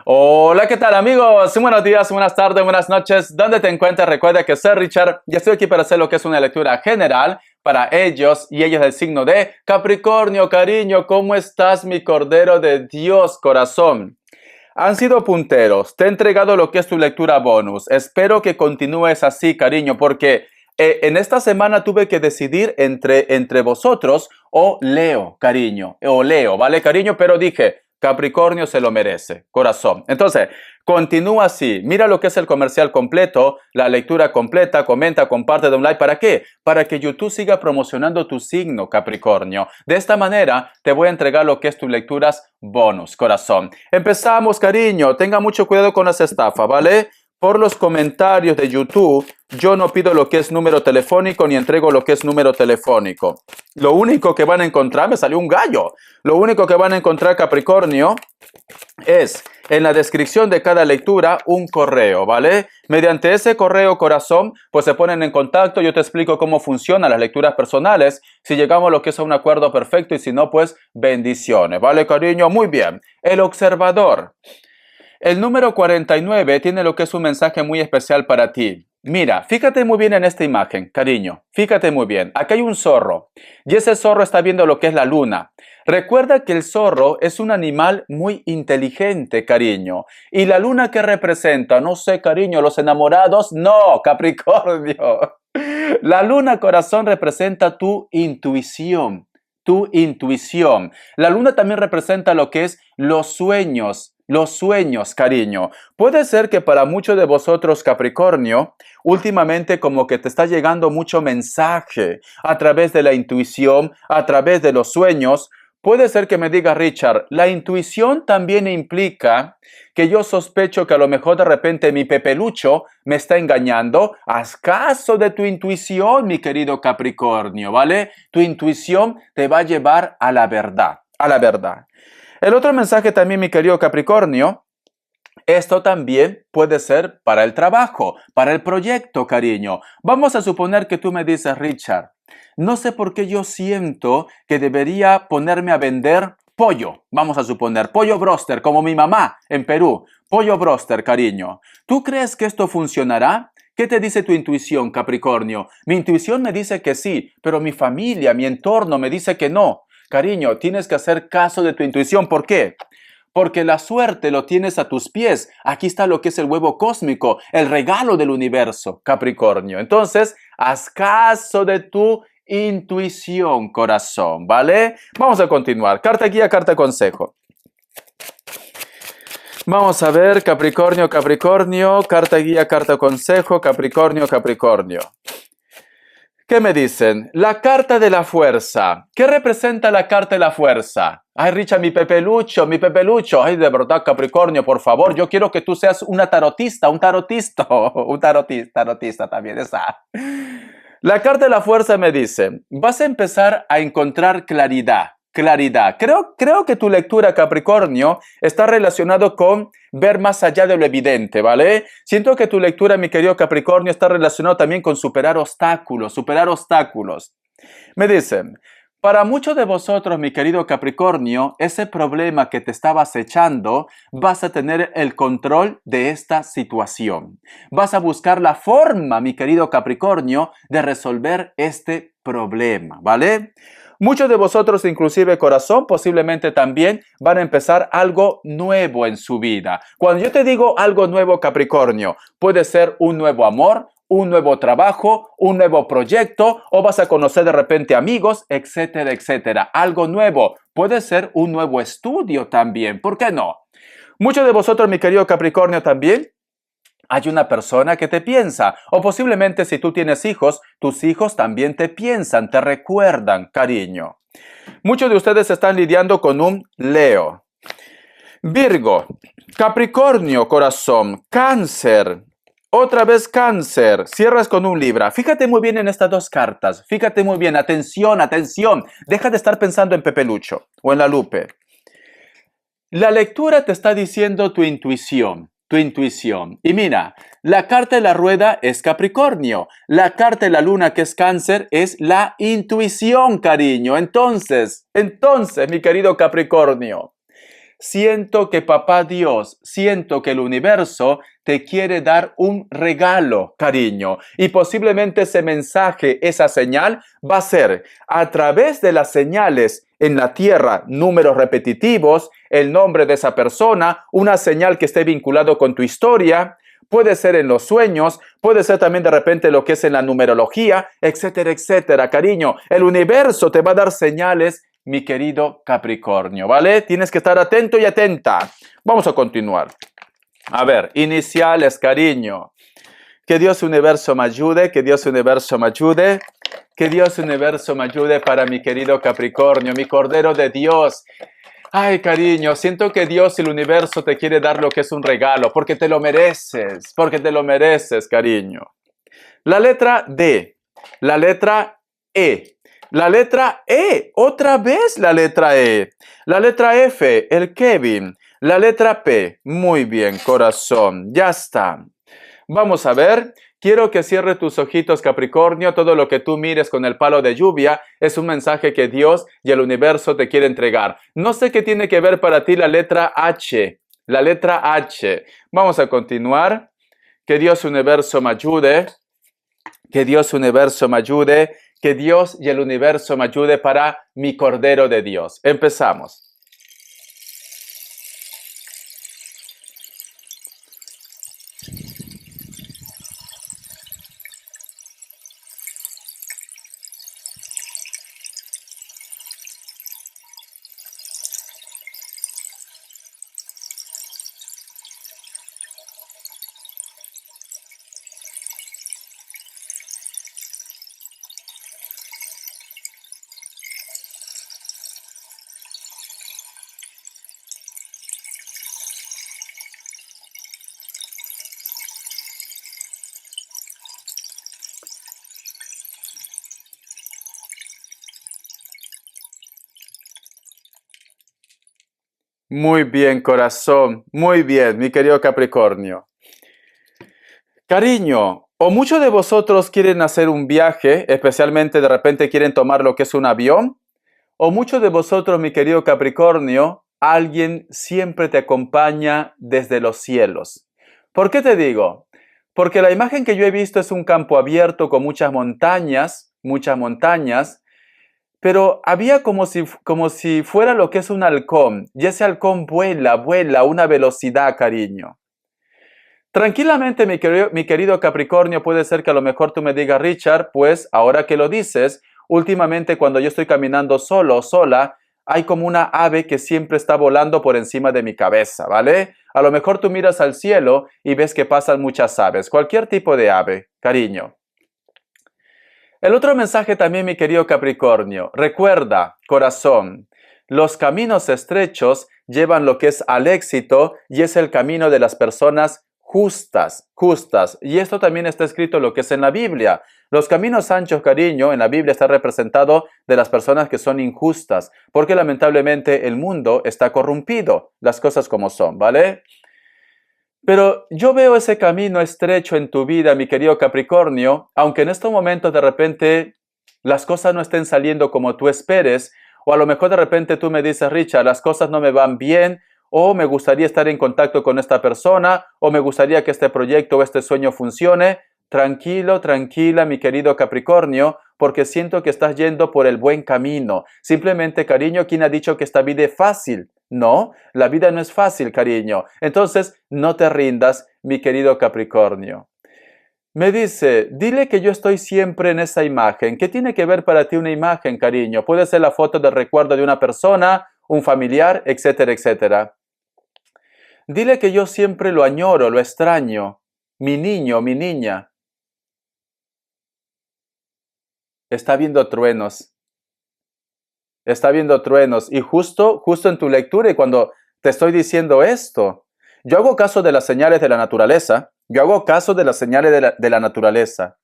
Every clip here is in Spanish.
Hola, ¿qué tal amigos? Buenos días, buenas tardes, buenas noches. ¿Dónde te encuentras? Recuerda que soy Richard y estoy aquí para hacer lo que es una lectura general para ellos y ellos del signo de Capricornio. Cariño, ¿cómo estás, mi cordero de Dios, corazón? Han sido punteros. Te he entregado lo que es tu lectura bonus. Espero que continúes así, cariño, porque en esta semana tuve que decidir entre vosotros o Leo, cariño. O Leo, ¿vale, cariño? Pero dije, Capricornio se lo merece, corazón. Entonces, continúa así. Mira lo que es el comercial completo, la lectura completa, comenta, comparte, da un like. ¿Para qué? Para que YouTube siga promocionando tu signo, Capricornio. De esta manera, te voy a entregar lo que es tus lecturas bonus, corazón. Empezamos, cariño. Tenga mucho cuidado con las estafas, ¿vale? Por los comentarios de YouTube, yo no pido lo que es número telefónico ni entrego lo que es número telefónico. Lo único que van a encontrar, me salió un gallo. Lo único que van a encontrar, Capricornio, es en la descripción de cada lectura un correo, ¿vale? Mediante ese correo, corazón, pues se ponen en contacto. Yo te explico cómo funcionan las lecturas personales, si llegamos a lo que es un acuerdo perfecto y si no, pues bendiciones, ¿vale, cariño? Muy bien. El observador. El número 49 tiene lo que es un mensaje muy especial para ti. Mira, fíjate muy bien en esta imagen, cariño. Fíjate muy bien. Aquí hay un zorro y ese zorro está viendo lo que es la luna. Recuerda que el zorro es un animal muy inteligente, cariño. ¿Y la luna qué representa? No sé, cariño, los enamorados. No, Capricornio. La luna, corazón, representa tu intuición. Tu intuición. La luna también representa lo que es los sueños. Los sueños, cariño. Puede ser que para muchos de vosotros, Capricornio, últimamente como que te está llegando mucho mensaje a través de la intuición, a través de los sueños. Puede ser que me diga Richard, la intuición también implica que yo sospecho que a lo mejor de repente mi pepelucho me está engañando. Haz caso de tu intuición, mi querido Capricornio, ¿vale? Tu intuición te va a llevar a la verdad, a la verdad. El otro mensaje también, mi querido Capricornio, esto también puede ser para el trabajo, para el proyecto, cariño. Vamos a suponer que tú me dices, Richard, no sé por qué yo siento que debería ponerme a vender pollo. Vamos a suponer, pollo broster, como mi mamá en Perú. Pollo broster, cariño. ¿Tú crees que esto funcionará? ¿Qué te dice tu intuición, Capricornio? Mi intuición me dice que sí, pero mi familia, mi entorno me dice que no. Cariño, tienes que hacer caso de tu intuición. ¿Por qué? Porque la suerte lo tienes a tus pies. Aquí está lo que es el huevo cósmico, el regalo del universo, Capricornio. Entonces, haz caso de tu intuición, corazón, ¿vale? Vamos a continuar. Carta guía, carta consejo. Vamos a ver, Capricornio, Capricornio, carta guía, carta consejo, Capricornio, Capricornio. ¿Qué me dicen? La carta de la fuerza. ¿Qué representa la carta de la fuerza? Ay, Richa, mi pepelucho, mi pepelucho. Ay, de verdad, Capricornio, por favor, yo quiero que tú seas una tarotista, un tarotista, un tarotista también, esa. La carta de la fuerza me dice, vas a empezar a encontrar claridad, claridad. Creo que tu lectura, Capricornio, está relacionado con ver más allá de lo evidente, ¿vale? Siento que tu lectura, mi querido Capricornio, está relacionado también con superar obstáculos, superar obstáculos. Me dicen, para muchos de vosotros, mi querido Capricornio, ese problema que te estaba acechando, vas a tener el control de esta situación. Vas a buscar la forma, mi querido Capricornio, de resolver este problema, ¿vale? Muchos de vosotros, inclusive corazón, posiblemente también van a empezar algo nuevo en su vida. Cuando yo te digo algo nuevo, Capricornio, puede ser un nuevo amor, un nuevo trabajo, un nuevo proyecto, o vas a conocer de repente amigos, etcétera, etcétera. Algo nuevo. Puede ser un nuevo estudio también. ¿Por qué no? Muchos de vosotros, mi querido Capricornio, también hay una persona que te piensa, o posiblemente si tú tienes hijos, tus hijos también te piensan, te recuerdan, cariño. Muchos de ustedes están lidiando con un Leo. Virgo, Capricornio, corazón, Cáncer. Otra vez Cáncer, cierras con un Libra. Fíjate muy bien en estas dos cartas, fíjate muy bien, atención, atención. Deja de estar pensando en Pepelucho o en la Lupe. La lectura te está diciendo tu intuición, tu intuición. Y mira, la carta de la rueda es Capricornio, la carta de la luna que es Cáncer es la intuición, cariño. Entonces, mi querido Capricornio, siento que papá Dios, siento que el universo te quiere dar un regalo, cariño. Y posiblemente ese mensaje, esa señal, va a ser a través de las señales en la tierra, números repetitivos, el nombre de esa persona, una señal que esté vinculado con tu historia. Puede ser en los sueños, puede ser también de repente lo que es en la numerología, etcétera, etcétera, cariño. El universo te va a dar señales, mi querido Capricornio, ¿vale? Tienes que estar atento y atenta. Vamos a continuar. A ver, iniciales, cariño. Que Dios universo me ayude, que Dios universo me ayude, que Dios universo me ayude para mi querido Capricornio, mi Cordero de Dios. Ay, cariño, siento que Dios y el universo te quiere dar lo que es un regalo, porque te lo mereces, cariño. La letra D, la letra E, la letra E, otra vez la letra E, la letra F, el Kevin, la letra P, muy bien, corazón, ya está. Vamos a ver. Quiero que cierres tus ojitos, Capricornio. Todo lo que tú mires con el palo de lluvia es un mensaje que Dios y el universo te quiere entregar. No sé qué tiene que ver para ti la letra H. La letra H. Vamos a continuar. Que Dios universo me ayude. Que Dios universo me ayude. Que Dios y el universo me ayude para mi Cordero de Dios. Empezamos. Muy bien, corazón. Muy bien, mi querido Capricornio. Cariño, o muchos de vosotros quieren hacer un viaje, especialmente de repente quieren tomar lo que es un avión, o muchos de vosotros, mi querido Capricornio, alguien siempre te acompaña desde los cielos. ¿Por qué te digo? Porque la imagen que yo he visto es un campo abierto con muchas montañas, pero había como si fuera lo que es un halcón, y ese halcón vuela a una velocidad, cariño. Tranquilamente, mi querido Capricornio, puede ser que a lo mejor tú me digas, Richard, pues ahora que lo dices, últimamente cuando yo estoy caminando solo o sola, hay como una ave que siempre está volando por encima de mi cabeza, ¿vale? A lo mejor tú miras al cielo y ves que pasan muchas aves, cualquier tipo de ave, cariño. El otro mensaje también, mi querido Capricornio, recuerda, corazón, los caminos estrechos llevan lo que es al éxito y es el camino de las personas justas. Y esto también está escrito lo que es en la Biblia. Los caminos anchos, cariño, en la Biblia está representado de las personas que son injustas, porque lamentablemente el mundo está corrompido, las cosas como son, ¿vale? Pero yo veo ese camino estrecho en tu vida, mi querido Capricornio, aunque en estos momentos de repente las cosas no estén saliendo como tú esperes, o a lo mejor de repente tú me dices, Richard, las cosas no me van bien, o me gustaría estar en contacto con esta persona, o me gustaría que este proyecto o este sueño funcione. Tranquilo, tranquila, mi querido Capricornio, porque siento que estás yendo por el buen camino. Simplemente, cariño, ¿quién ha dicho que esta vida es fácil? No, la vida no es fácil, cariño. Entonces, no te rindas, mi querido Capricornio. Me dice, dile que yo estoy siempre en esa imagen. ¿Qué tiene que ver para ti una imagen, cariño? Puede ser la foto de recuerdo de una persona, un familiar, etcétera, etcétera. Dile que yo siempre lo añoro, lo extraño. Mi niño, mi niña. Está viendo truenos. Está viendo truenos. Y justo en tu lectura y cuando te estoy diciendo esto, yo hago caso de las señales de la naturaleza. Yo hago caso de las señales de la naturaleza.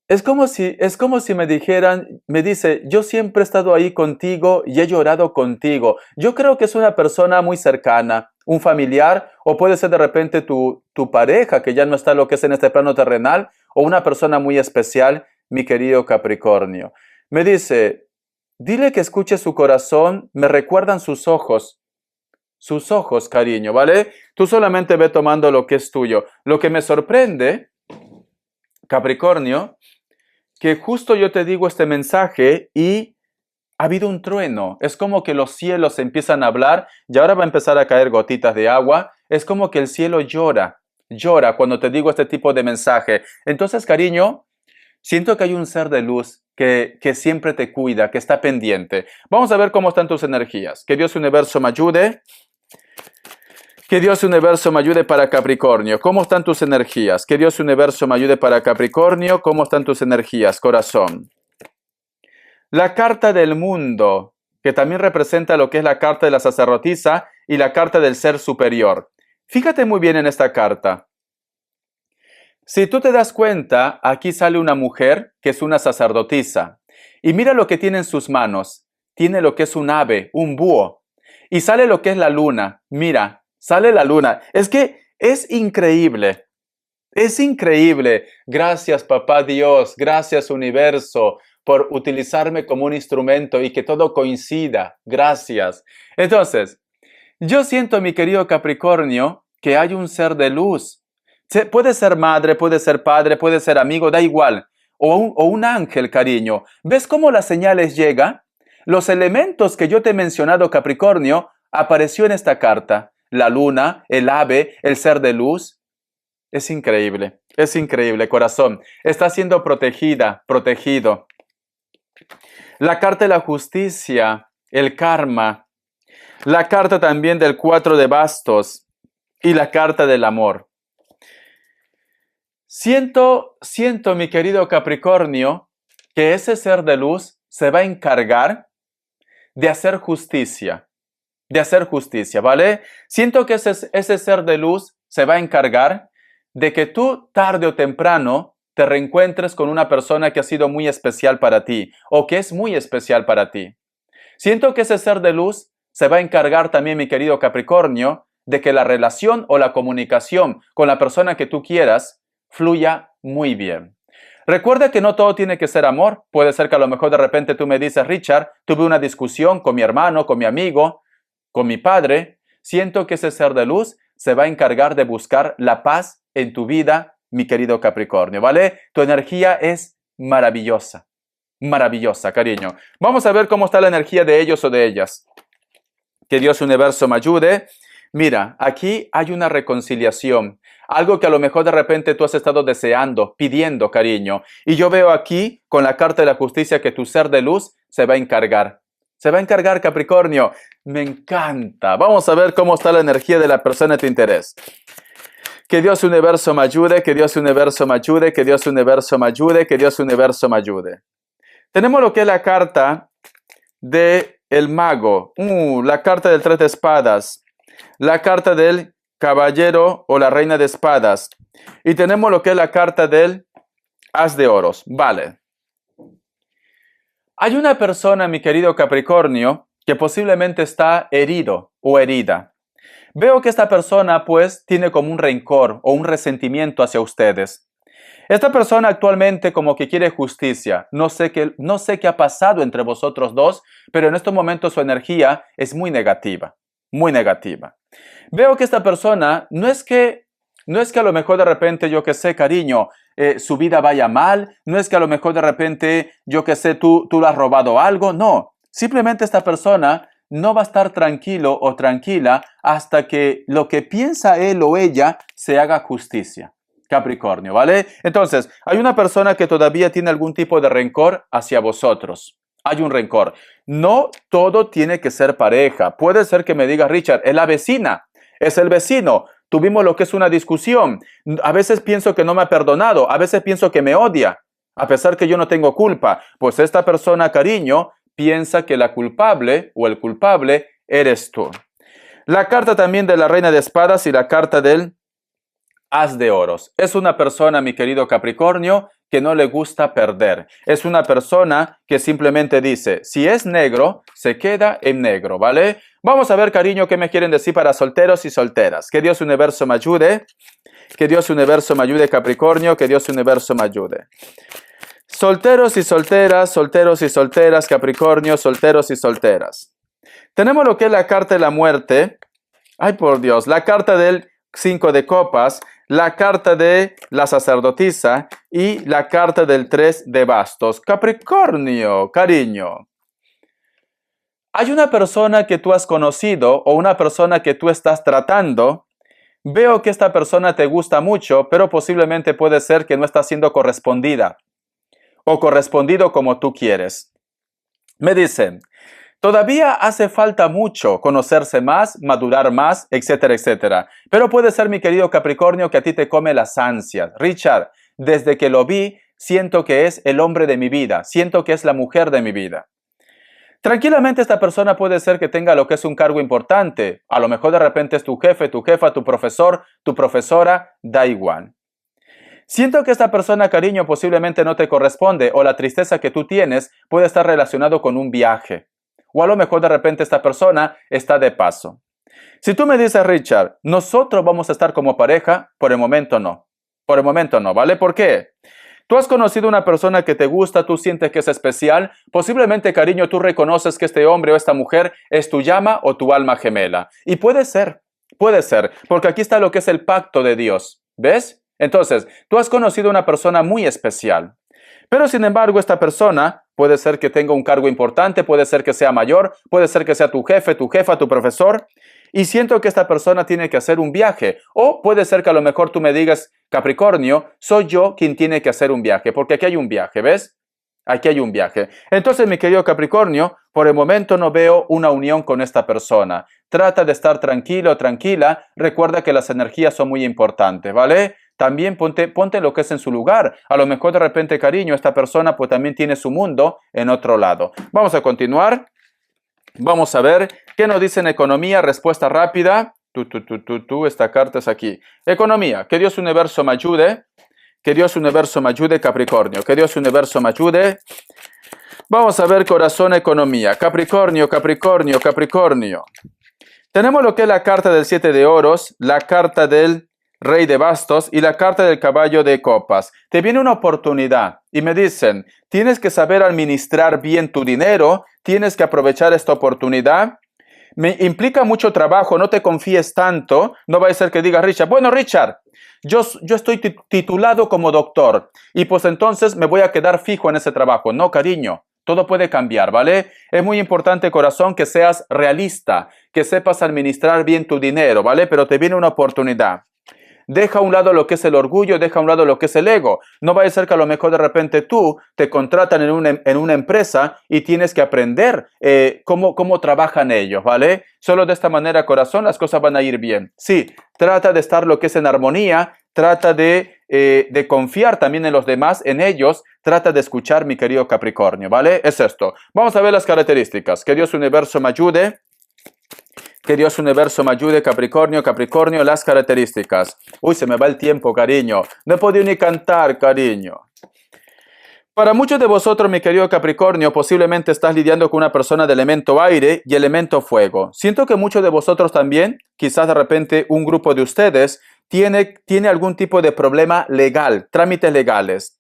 Es como si me dijeran, me dice, yo siempre he estado ahí contigo y he llorado contigo. Yo creo que es una persona muy cercana, un familiar, o puede ser de repente tu pareja, que ya no está lo que es en este plano terrenal, o una persona muy especial, mi querido Capricornio. Me dice, Dile que escuche su corazón, me recuerdan sus ojos. Sus ojos, cariño, ¿vale? Tú solamente ve tomando lo que es tuyo. Lo que me sorprende, Capricornio, que justo yo te digo este mensaje y ha habido un trueno. Es como que los cielos empiezan a hablar y ahora va a empezar a caer gotitas de agua. Es como que el cielo llora cuando te digo este tipo de mensaje. Entonces, cariño, siento que hay un ser de luz que siempre te cuida, que está pendiente. Vamos a ver cómo están tus energías. Que Dios Universo me ayude. Que Dios Universo me ayude para Capricornio. ¿Cómo están tus energías? Que Dios Universo me ayude para Capricornio. ¿Cómo están tus energías, corazón? La carta del mundo, que también representa lo que es la carta de la sacerdotisa y la carta del ser superior. Fíjate muy bien en esta carta. Si tú te das cuenta, aquí sale una mujer que es una sacerdotisa. Y mira lo que tiene en sus manos. Tiene lo que es un ave, un búho. Y sale lo que es la luna. Mira, sale la luna. Es que es increíble. Es increíble. Gracias, Papá Dios. Gracias, Universo, por utilizarme como un instrumento y que todo coincida. Gracias. Entonces, yo siento, mi querido Capricornio, que hay un ser de luz. Puede ser madre, puede ser padre, puede ser amigo, da igual. O un ángel, cariño. ¿Ves cómo las señales llegan? Los elementos que yo te he mencionado, Capricornio, apareció en esta carta. La luna, el ave, el ser de luz. Es increíble, corazón. Está siendo protegida, protegido. La carta de la justicia, el karma. La carta también del 4 de bastos y la carta del amor. Siento, mi querido Capricornio, que ese ser de luz se va a encargar de hacer justicia. ¿Vale? Siento que ese ser de luz se va a encargar de que tú, tarde o temprano, te reencuentres con una persona que ha sido muy especial para ti o que es muy especial para ti. Siento que ese ser de luz se va a encargar también, mi querido Capricornio, de que la relación o la comunicación con la persona que tú quieras fluya muy bien. Recuerda que no todo tiene que ser amor. Puede ser que a lo mejor de repente tú me dices, Richard, tuve una discusión con mi hermano, con mi amigo, con mi padre. Siento que ese ser de luz se va a encargar de buscar la paz en tu vida, mi querido Capricornio, ¿vale? Tu energía es maravillosa, cariño. Vamos a ver cómo está la energía de ellos o de ellas. Que Dios Universo me ayude. Mira, aquí hay una reconciliación. Algo que a lo mejor de repente tú has estado deseando, pidiendo, cariño. Y yo veo aquí, con la carta de la justicia, que tu ser de luz se va a encargar. Se va a encargar, Capricornio. Me encanta. Vamos a ver cómo está la energía de la persona de tu interés. Que Dios Universo me ayude, que Dios Universo me ayude, que Dios Universo me ayude, que Dios Universo me ayude. Tenemos lo que es la carta del mago, la carta del 3 de espadas, la carta del caballero o la reina de espadas. Y tenemos lo que es la carta del as de oros. Vale. Hay una persona, mi querido Capricornio, que posiblemente está herido o herida. Veo que esta persona pues tiene como un rencor o un resentimiento hacia ustedes. Esta persona actualmente como que quiere justicia. No sé qué ha pasado entre vosotros dos, pero en estos momentos su energía es muy negativa. Muy negativa. Veo que esta persona no es que a lo mejor de repente, yo que sé, cariño, su vida vaya mal. No es que a lo mejor de repente, yo que sé, tú le has robado algo. No, simplemente esta persona no va a estar tranquilo o tranquila hasta que lo que piensa él o ella se haga justicia. Capricornio, ¿vale? Entonces, hay una persona que todavía tiene algún tipo de rencor hacia vosotros. Hay un rencor. No todo tiene que ser pareja. Puede ser que me diga, Richard, es la vecina, es el vecino. Tuvimos lo que es una discusión. A veces pienso que no me ha perdonado. A veces pienso que me odia, a pesar que yo no tengo culpa. Pues esta persona, cariño, piensa que la culpable o el culpable eres tú. La carta también de la reina de espadas y la carta del as de oros. Es una persona, mi querido Capricornio, que no le gusta perder. Es una persona que simplemente dice, si es negro, se queda en negro, ¿vale? Vamos a ver, cariño, qué me quieren decir para solteros y solteras. Que Dios Universo me ayude. Que Dios Universo me ayude, Capricornio. Que Dios Universo me ayude. Solteros y solteras, solteros y solteras, Capricornio, solteros y solteras. Tenemos lo que es la carta de la muerte. Ay, por Dios, la carta del 5 de copas, la carta de la sacerdotisa y la carta del 3 de bastos. Capricornio, cariño. Hay una persona que tú has conocido o una persona que tú estás tratando. Veo que esta persona te gusta mucho, pero posiblemente puede ser que no está siendo correspondida o correspondido como tú quieres. Me dicen, todavía hace falta mucho conocerse más, madurar más, etcétera, etcétera. Pero puede ser, mi querido Capricornio, que a ti te come las ansias. Richard, desde que lo vi, siento que es el hombre de mi vida, siento que es la mujer de mi vida. Tranquilamente esta persona puede ser que tenga lo que es un cargo importante. A lo mejor de repente es tu jefe, tu jefa, tu profesor, tu profesora, da igual. Siento que esta persona, cariño, posiblemente no te corresponde o la tristeza que tú tienes puede estar relacionado con un viaje. O a lo mejor de repente esta persona está de paso. Si tú me dices, Richard, nosotros vamos a estar como pareja, por el momento no. Por el momento no, ¿vale? ¿Por qué? Tú has conocido una persona que te gusta, tú sientes que es especial, posiblemente, cariño, tú reconoces que este hombre o esta mujer es tu llama o tu alma gemela. Y puede ser, porque aquí está lo que es el pacto de Dios, ¿ves? Entonces, tú has conocido una persona muy especial, pero sin embargo esta persona puede ser que tenga un cargo importante, puede ser que sea mayor, puede ser que sea tu jefe, tu jefa, tu profesor, y siento que esta persona tiene que hacer un viaje. O puede ser que a lo mejor tú me digas, Capricornio, soy yo quien tiene que hacer un viaje, porque aquí hay un viaje, ¿ves? Aquí hay un viaje. Entonces, mi querido Capricornio, por el momento no veo una unión con esta persona. Trata de estar tranquilo, tranquila. Recuerda que las energías son muy importantes, ¿vale? También ponte lo que es en su lugar. A lo mejor de repente, cariño, esta persona pues también tiene su mundo en otro lado. Vamos a continuar. Vamos a ver qué nos dice en economía. Respuesta rápida. Esta carta es aquí. Economía. Que Dios universo me ayude. Que Dios universo me ayude, Capricornio. Que Dios universo me ayude. Vamos a ver corazón, economía. Capricornio, Capricornio, Capricornio. Tenemos lo que es la carta del 7 de oros, la carta del rey de bastos y la carta del caballo de copas. Te viene una oportunidad y me dicen, tienes que saber administrar bien tu dinero, tienes que aprovechar esta oportunidad. Me implica mucho trabajo, no te confíes tanto, no va a ser que diga Richard, bueno Richard, yo estoy titulado como doctor y pues entonces me voy a quedar fijo en ese trabajo. No, cariño. Todo puede cambiar, ¿vale? Es muy importante, corazón, que seas realista, que sepas administrar bien tu dinero, ¿vale? Pero te viene una oportunidad. Deja a un lado lo que es el orgullo, deja a un lado lo que es el ego. No va a ser que a lo mejor de repente tú te contratan en una empresa y tienes que aprender cómo trabajan ellos, ¿vale? Solo de esta manera, corazón, las cosas van a ir bien. Sí, trata de estar lo que es en armonía, trata de confiar también en los demás, en ellos, trata de escuchar, mi querido Capricornio, ¿vale? Es esto. Vamos a ver las características. Que Dios universo me ayude. Que Dios universo me ayude, Capricornio, Capricornio, las características. Uy, se me va el tiempo, cariño. No he podido ni cantar, cariño. Para muchos de vosotros, mi querido Capricornio, posiblemente estás lidiando con una persona de elemento aire y elemento fuego. Siento que muchos de vosotros también, quizás de repente un grupo de ustedes, tiene algún tipo de problema legal, trámites legales.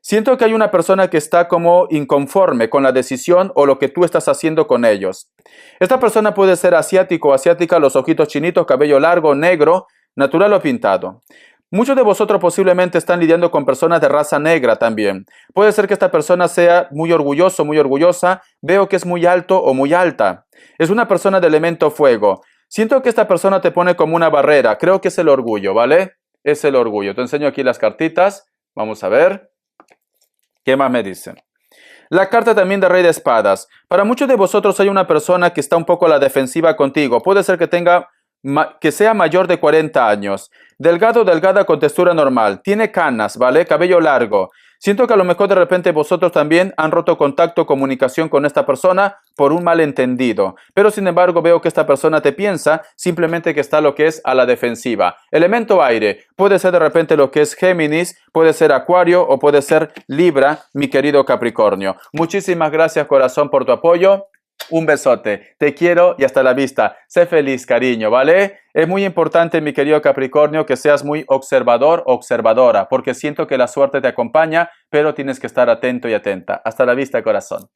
Siento que hay una persona que está como inconforme con la decisión o lo que tú estás haciendo con ellos. Esta persona puede ser asiático o asiática, los ojitos chinitos, cabello largo, negro, natural o pintado. Muchos de vosotros posiblemente están lidiando con personas de raza negra también. Puede ser que esta persona sea muy orgulloso, muy orgullosa. Veo que es muy alto o muy alta. Es una persona de elemento fuego. Siento que esta persona te pone como una barrera. Creo que es el orgullo, ¿vale? Es el orgullo. Te enseño aquí las cartitas. Vamos a ver. ¿Qué más me dicen? La carta también de Rey de Espadas. Para muchos de vosotros hay una persona que está un poco a la defensiva contigo. Puede ser que sea mayor de 40 años. Delgado, delgada, con textura normal. Tiene canas, ¿vale? Cabello largo. Siento que a lo mejor de repente vosotros también han roto contacto, comunicación con esta persona por un malentendido. Pero sin embargo veo que esta persona te piensa simplemente que está lo que es a la defensiva. Elemento aire. Puede ser de repente lo que es Géminis, puede ser Acuario o puede ser Libra, mi querido Capricornio. Muchísimas gracias, corazón, por tu apoyo. Un besote. Te quiero y hasta la vista. Sé feliz, cariño, ¿vale? Es muy importante, mi querido Capricornio, que seas muy observador o observadora, porque siento que la suerte te acompaña, pero tienes que estar atento y atenta. Hasta la vista, corazón.